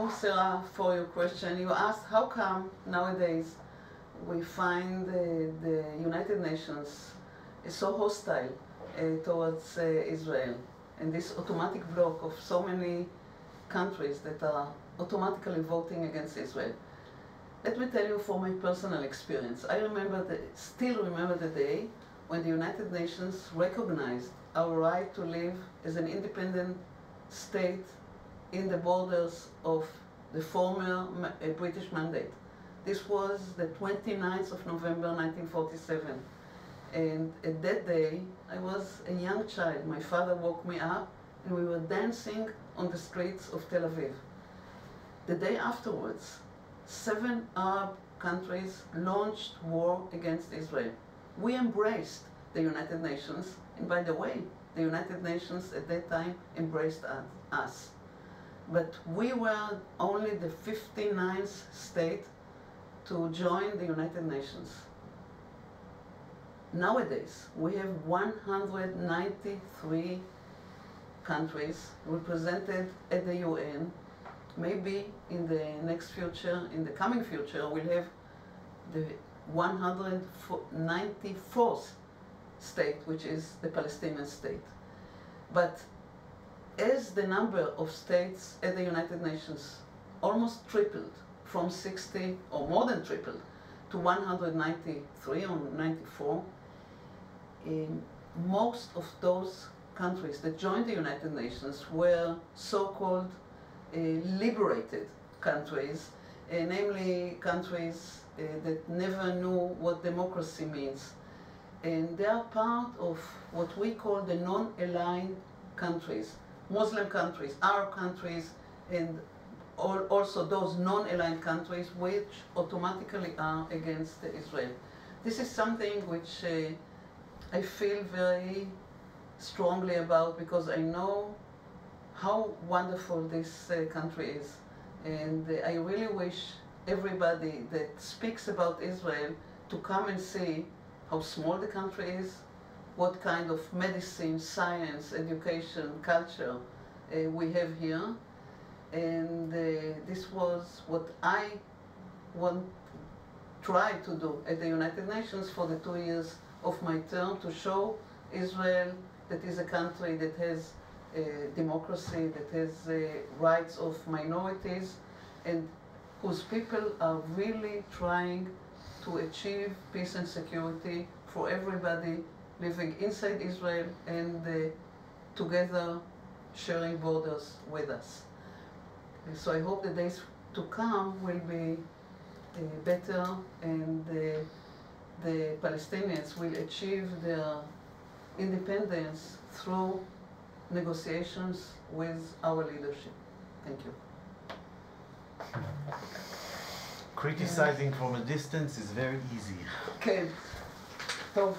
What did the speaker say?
you, Sarah, for your question. You asked how come nowadays we find the United Nations is so hostile towards Israel, and this automatic block of so many countries that are automatically voting against Israel. Let me tell you from my personal experience. I still remember the day when the United Nations recognized our right to live as an independent state in the borders of the former British Mandate. This was the 29th of November 1947. And at that day, I was a young child. My father woke me up and we were dancing on the streets of Tel Aviv. The day afterwards, 7 Arab countries launched war against Israel. We embraced the United Nations, and by the way, the United Nations at that time embraced us. But we were only the 59th state to join the United Nations. Nowadays, we have 193 countries represented at the UN. Maybe in the next future, in the coming future, we'll have the 194th state, which is the Palestinian state. But as the number of states at the United Nations almost tripled from 60, or more than tripled, to 193 or 94, most of those countries that joined the United Nations were so-called liberated countries, namely countries that never knew what democracy means. And they are part of what we call the non-aligned countries, Muslim countries, Arab countries, and also those non-aligned countries which automatically are against Israel. This is something which I feel very strongly about, because I know how wonderful this country is. And I really wish everybody that speaks about Israel to come and see how small the country is, what kind of medicine, science, education, culture we have here. And this was what I tried to do at the United Nations for the 2 years of my term, to show Israel that is a country that has democracy, that has rights of minorities, and whose people are really trying to achieve peace and security for everybody living inside Israel and together sharing borders with us. And so I hope the days to come will be better, and the Palestinians will achieve their independence through negotiations with our leadership. Thank you. Criticizing from a distance is very easy. Okay. טוב.